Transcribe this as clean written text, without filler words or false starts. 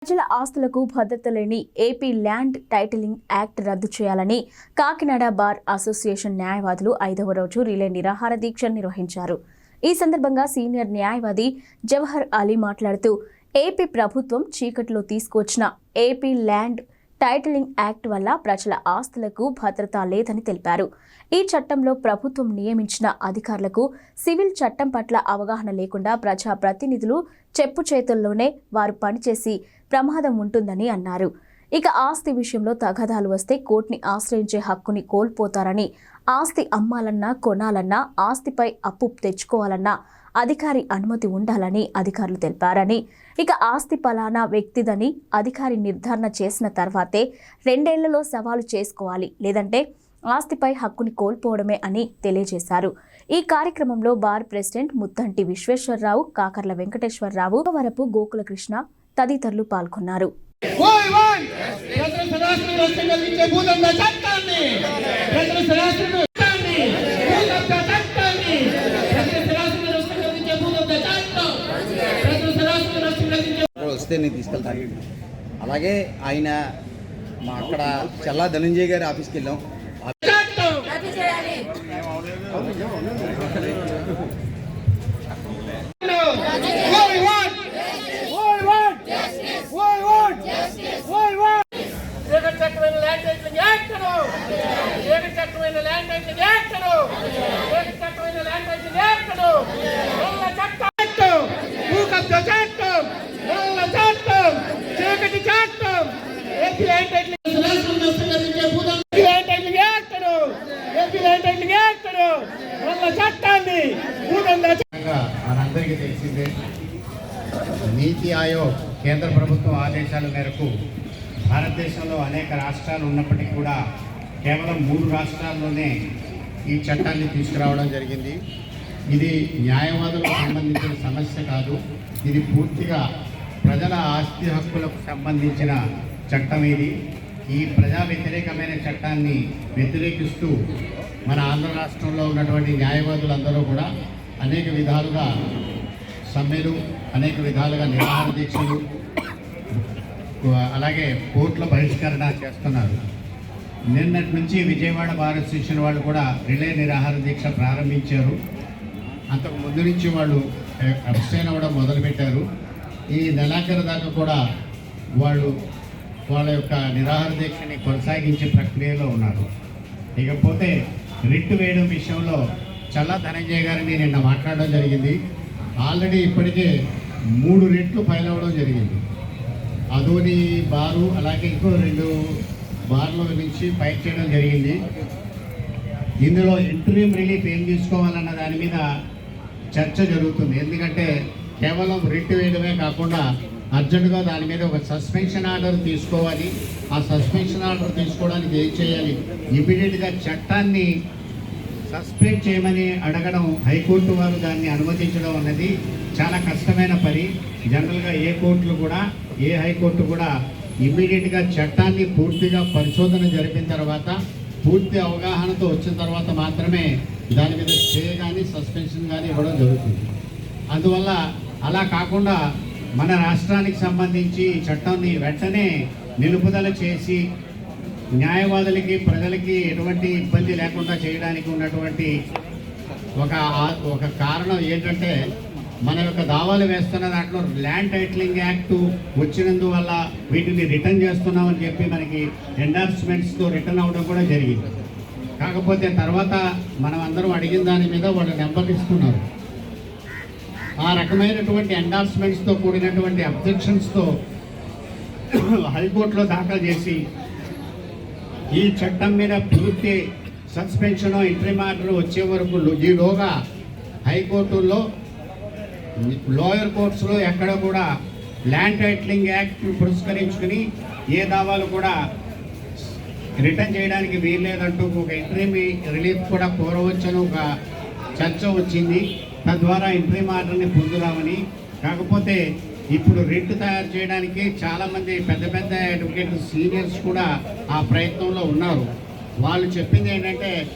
ప్రజల ఆస్తులకు భద్రత లేని ఏపీ ల్యాండ్ టైటిలింగ్ యాక్ట్ రద్దు చేయాలని కాకినాడ బార్ అసోసియేషన్ న్యాయవాదులు 5వ రోజు రిలే నిరాహార దీక్ష నిర్వహించారు. ఈ సందర్భంగా సీనియర్ న్యాయవాది జవహర్ అలీ మాట్లాడుతూ ఏపీ ప్రభుత్వం చీకటిలో తీసుకొచ్చిన ఏపీ ల్యాండ్ టైటిలింగ్ యాక్ట్ వల్ల ప్రజల ఆస్తులకు భద్రత లేదని తెలిపారు. ఈ చట్టంలో ప్రభుత్వం నియమించిన అధికారులకు సివిల్ చట్టం పట్ల అవగాహన లేకుండా ప్రజా ప్రతినిధులు చెప్పు చేతుల్లోనే వారు పనిచేసి ప్రమాదం ఉంటుందని అన్నారు. ఇక ఆస్తి విషయంలో తగాదాలు వస్తే కోర్టుని ఆశ్రయించే హక్కుని కోల్పోతారని, ఆస్తి అమ్మాలన్నా కొనాలన్నా ఆస్తిపై అప్పు తెచ్చుకోవాలన్నా అధికారి అనుమతి ఉండాలని అధికారులు తెలిపారని, ఇక ఆస్తి పలానా వ్యక్తిదని అధికారి నిర్ధారణ చేసిన తర్వాతే 2 ఏళ్లలో సవాలు చేసుకోవాలి, లేదంటే ఆస్తిపై హక్కుని కోల్పోవడమే అని తెలియజేశారు. ఈ కార్యక్రమంలో బార్ ప్రెసిడెంట్ ముత్తంటి విశ్వేశ్వరరావు, కాకర్ల వెంకటేశ్వరరావు, వరపు గోకులకృష్ణ తదితరులు పాల్గొన్నారు. వస్తే నేను తీసుకెళ్తాను. అలాగే ఆయన మా అక్కడ చల్లా ధనంజయ గారి ఆఫీస్కి వెళ్ళాం. మనందరికీ తెలిసిందే, నీతి ఆయోగ్ కేంద్ర ప్రభుత్వం ఆదేశాల మేరకు భారతదేశంలో అనేక రాష్ట్రాలు ఉన్నప్పటికీ కూడా కేవలం 3 రాష్ట్రాల్లోనే ఈ చట్టాన్ని తీసుకురావడం జరిగింది. ఇది న్యాయవాదులకు సంబంధించిన సమస్య కాదు, ఇది పూర్తిగా ప్రజల ఆస్తి హక్కులకు సంబంధించిన చట్టం. ఇది ఈ ప్రజా వ్యతిరేకమైన చట్టాన్ని వ్యతిరేకిస్తూ మన ఆంధ్ర రాష్ట్రంలో ఉన్నటువంటి న్యాయవాదులందరూ కూడా అనేక విధాలుగా సమ్మెలు, అనేక విధాలుగా నిరాహార దీక్షలు, అలాగే కోర్టుల బహిష్కరణ చేస్తున్నారు. నిన్నటి నుంచి విజయవాడ బార్ అసోసియేషన్ వాళ్ళు కూడా రిలే నిరాహార దీక్ష ప్రారంభించారు. అంతకు ముందు నుంచి వాళ్ళు అబ్స్టైన్ అవ్వడం మొదలుపెట్టారు. ఈ నెలాఖరు దాకా కూడా వాళ్ళ యొక్క నిరాహార దీక్షని కొనసాగించే ప్రక్రియలో ఉన్నారు. ఇకపోతే రిట్ వేయడం విషయంలో చల్లా ధనంజయ గారిని నిన్న మాట్లాడడం జరిగింది. ఆల్రెడీ ఇప్పటికే 3 రిట్లు ఫైల్ అవ్వడం జరిగింది. అదోని బారు, అలాగే ఇంకో 2 బార్ల నుంచి ఫైల్ చేయడం జరిగింది. ఇందులో ఇంటరీమ్ రిలీఫ్ ఏం తీసుకోవాలన్న దాని మీద చర్చ జరుగుతుంది. ఎందుకంటే కేవలం రిట్ వేయడమే కాకుండా అర్జెంటుగా దాని మీద ఒక సస్పెన్షన్ ఆర్డర్ తీసుకోవాలి. ఆ సస్పెన్షన్ ఆర్డర్ తీసుకోవడానికి ఏం చేయాలి, ఇమీడియట్గా చట్టాన్ని సస్పెండ్ చేయమని అడగడం, హైకోర్టు వారు దాన్ని అనుమతించడం అన్నది చాలా కష్టమైన పని. జనరల్గా ఏ హైకోర్టు కూడా ఇమ్మీడియట్గా చట్టాన్ని పూర్తిగా పరిశోధన జరిపిన తర్వాత, పూర్తి అవగాహనతో వచ్చిన తర్వాత మాత్రమే దాని మీద స్టే కానీ సస్పెన్షన్ కానీ ఇవ్వడం జరుగుతుంది. అందువల్ల అలా కాకుండా మన రాష్ట్రానికి సంబంధించి చట్టాన్ని వెంటనే నిలుపుదల చేసి న్యాయవాదులకి, ప్రజలకి ఎటువంటి ఇబ్బంది లేకుండా చేయడానికి ఉన్నటువంటి ఒక కారణం ఏంటంటే, మన యొక్క దావాలు వేస్తున్న దాంట్లో ల్యాండ్ టైటిలింగ్ యాక్ట్ వచ్చినందువల్ల వీటిని రిటర్న్ చేస్తున్నామని చెప్పి మనకి ఎండార్స్మెంట్స్తో రిటర్న్ అవ్వడం కూడా జరిగింది. కాకపోతే తర్వాత మనం అందరం అడిగిన దాని మీద వాళ్ళు నెంబర్ ఇస్తున్నారు. ఆ రకమైనటువంటి ఎండార్స్మెంట్స్తో కూడినటువంటి అబ్జెక్షన్స్తో హైకోర్టులో దాఖలు చేసి ఈ చట్టం మీద పూర్తి సస్పెన్షన్, ఇంటరీమ్ ఆర్డర్ వచ్చే వరకు ఈలోగా హైకోర్టుల్లో, లోయర్ కోర్ట్స్లో ఎక్కడ కూడా ల్యాండ్ టైటిలింగ్ యాక్ట్ పురస్కరించుకుని ఏ దావాలు కూడా రిటర్న్ చేయడానికి వీల్లేదంటూ ఒక ఇంటరీమ్ రిలీఫ్ కూడా కోరవచ్చని ఒక చర్చ వచ్చింది. తద్వారా ఇంటరీమ్ ఆర్డర్ని పొందుదామని. కాకపోతే ఇప్పుడు రిట్ తయారు చేయడానికి చాలామంది పెద్ద పెద్ద అడ్వకేట్ సీనియర్స్ కూడా ఆ ప్రయత్నంలో ఉన్నారు. వాళ్ళు చెప్పింది ఏంటంటే,